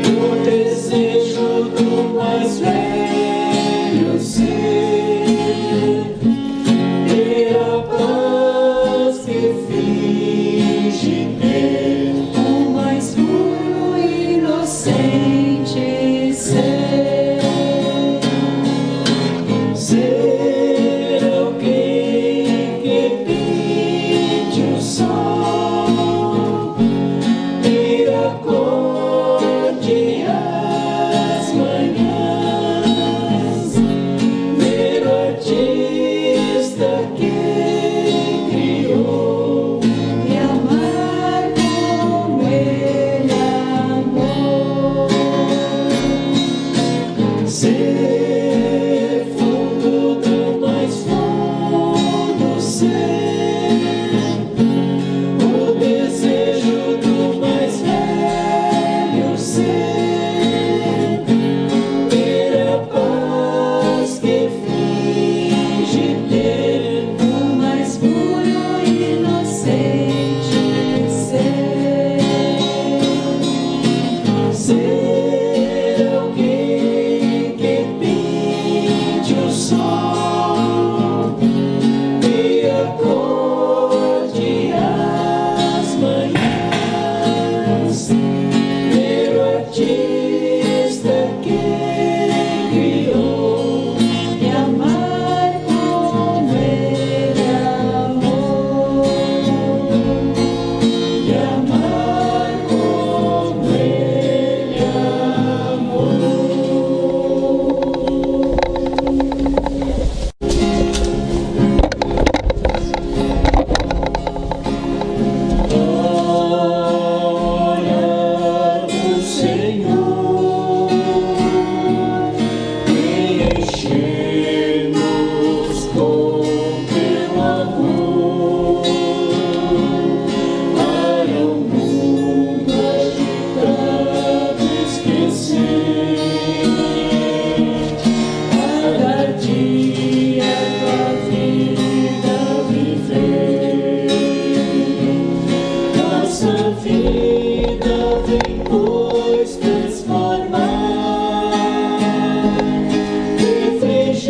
o desejo do mais velho ser, ter a paz que finge ter, o mais puro e inocente ser. Ser alguém que pinte o sol, ter a cor de as manhãs, ver o artista que criou e amar como ele amou. Ser fundo do mais fundo ser, o desejo do mais velho ser, ter a paz que finge ter, o mais puro e inocente ser. Ser alguém que pinte o sol e a cor de as manhãs, ver o artista que criou e amar como ele amou, e amar como ele amou. Olha o Senhor, vem encher-nos com teu amor, para o mundo agitado esquecer, cada dia tua vida viver. Nossa vida vem pois transformar, refletir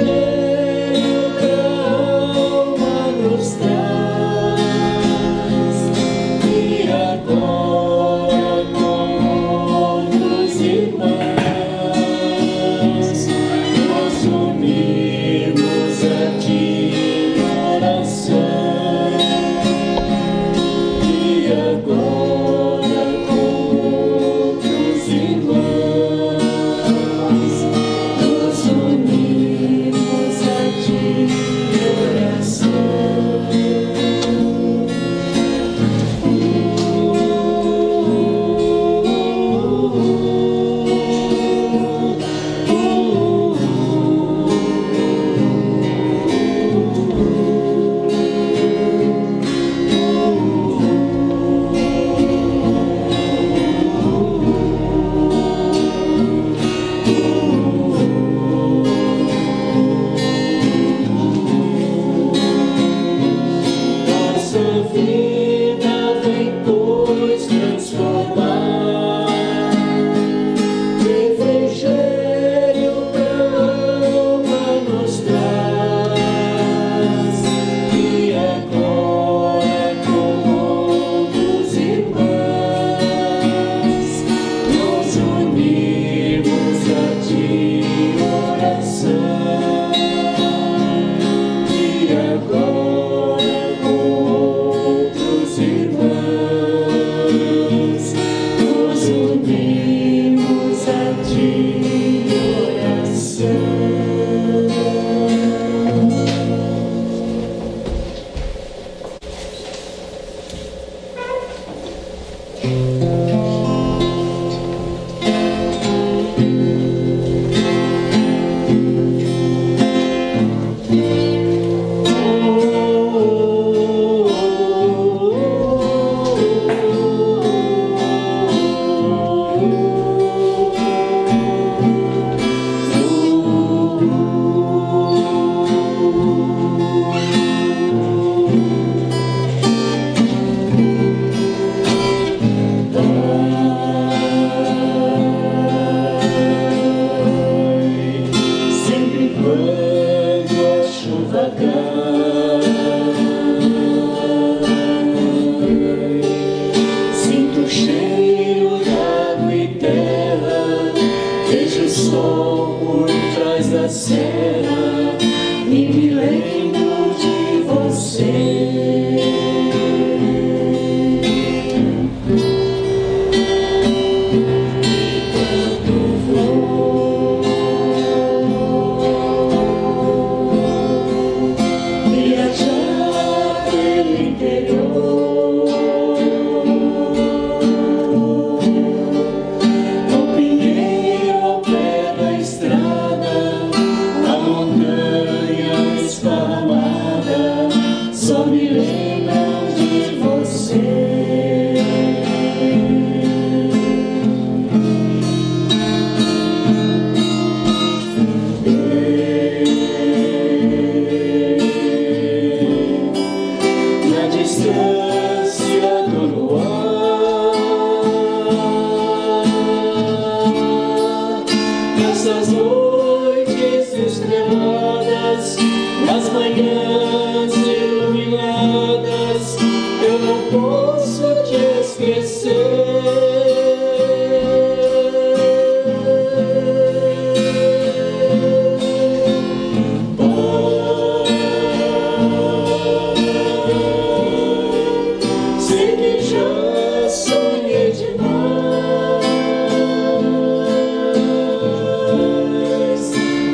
quando a chuva cai. Sinto o cheiro d'água e terra, vejo o sol por trás da serra e me lembro de você. Só me lembram de você. Na distância do luar, nessas noites estreladas, nas manhãs iluminadas, eu não posso te esquecer. Sei que já sonhei demais.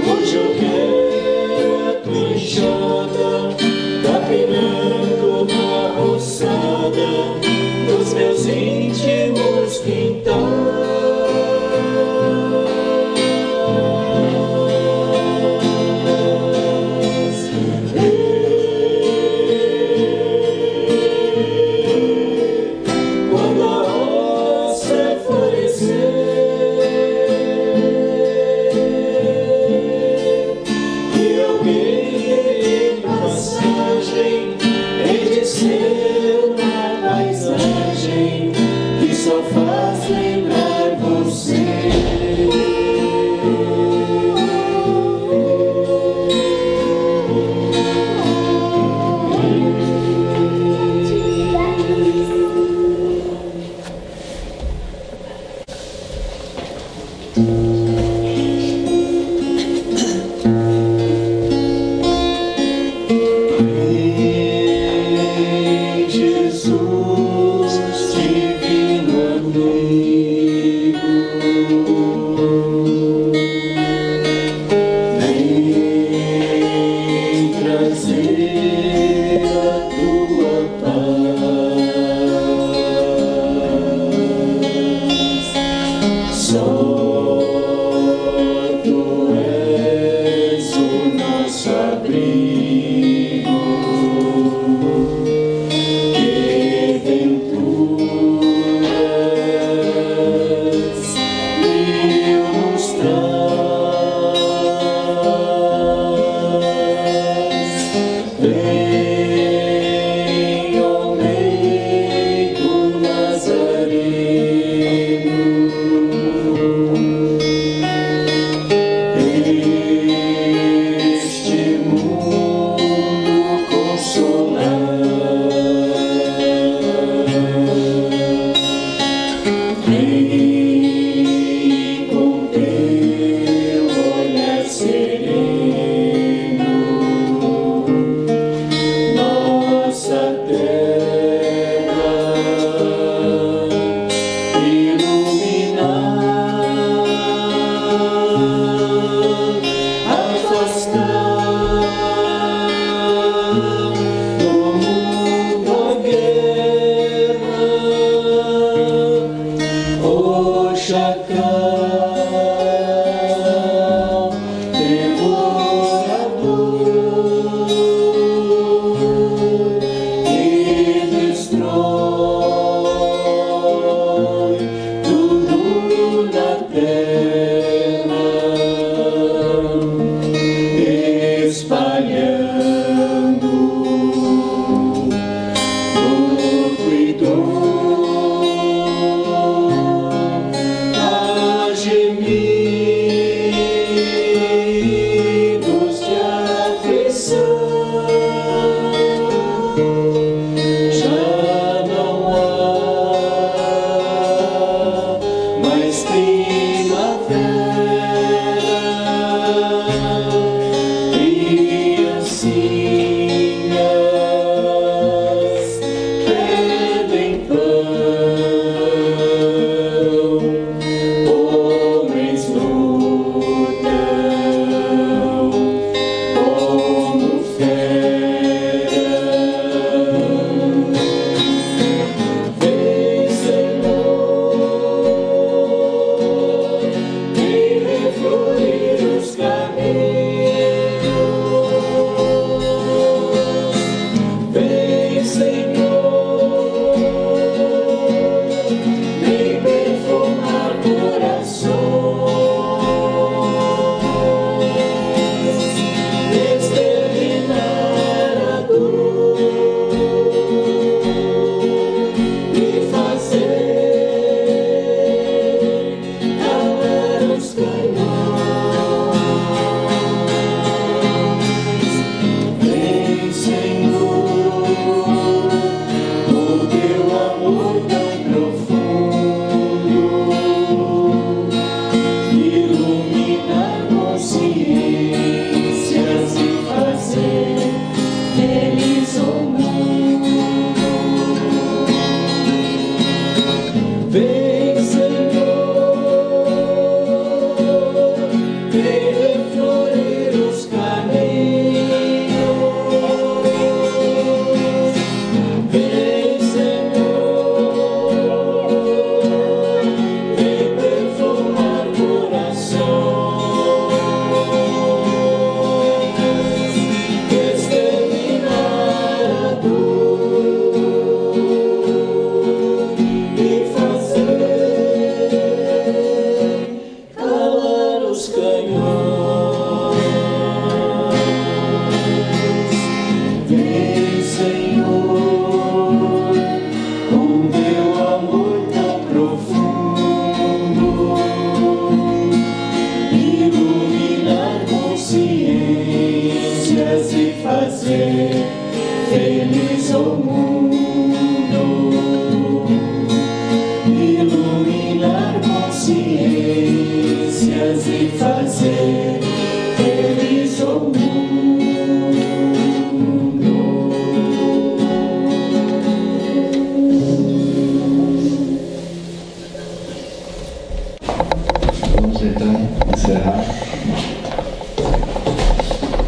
Hoje eu quero a tua enxada, capinando na roçada dos meus íntimos quintais. Quando a roça florescer e alguém em passagem hei de ser uma paisagem que só faz lembrar você. Em Jesus, divino amigo, vem trazer a tua paz. Só tu és o nosso abrigo, que venturas mil nos traz. Vem, ó leito nazareno, este mundo consolar. Vem com teu olhar sereno, nossa terra iluminar, afastar do mundo a guerra, o chacal devorador que destrói tudo na terra, espalhando luto e dor, a gemir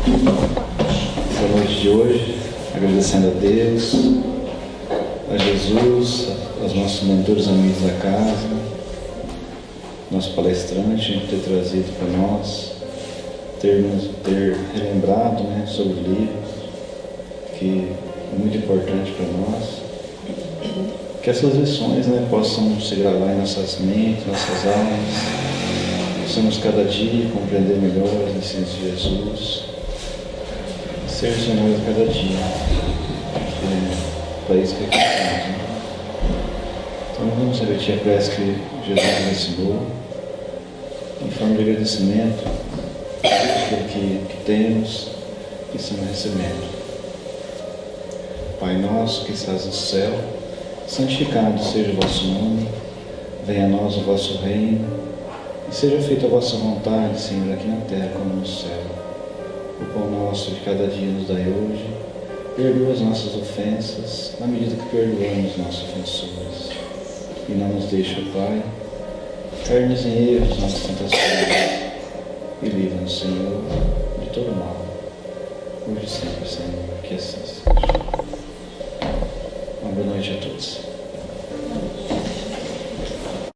Essa noite de hoje, agradecendo a Deus, a Jesus, aos nossos mentores amigos da casa, nosso palestrante, ter trazido para nós, ter relembrado, né, sobre o livro, que é muito importante para nós. Que essas lições, né, possam se gravar em nossas mentes, nossas almas, possamos cada dia compreender melhor os ensinos de Jesus, ser Senhor a cada dia, para isso que aqui estamos, né? Então vamos repetir a prece que Jesus nos ensinou, em forma de agradecimento por aquilo que temos e estamos recebendo. Pai nosso que estás no céu, santificado seja o vosso nome, venha a nós o vosso reino, e seja feita a vossa vontade, Senhor, aqui na terra como no céu. O pão nosso de cada dia nos dai hoje, perdoa as nossas ofensas, na medida que perdoamos nossos ofensores. E não nos deixa, Pai, cair-nos em erros, nas tentações, e livra-nos, Senhor, de todo mal, hoje e sempre, Senhor, que assim seja.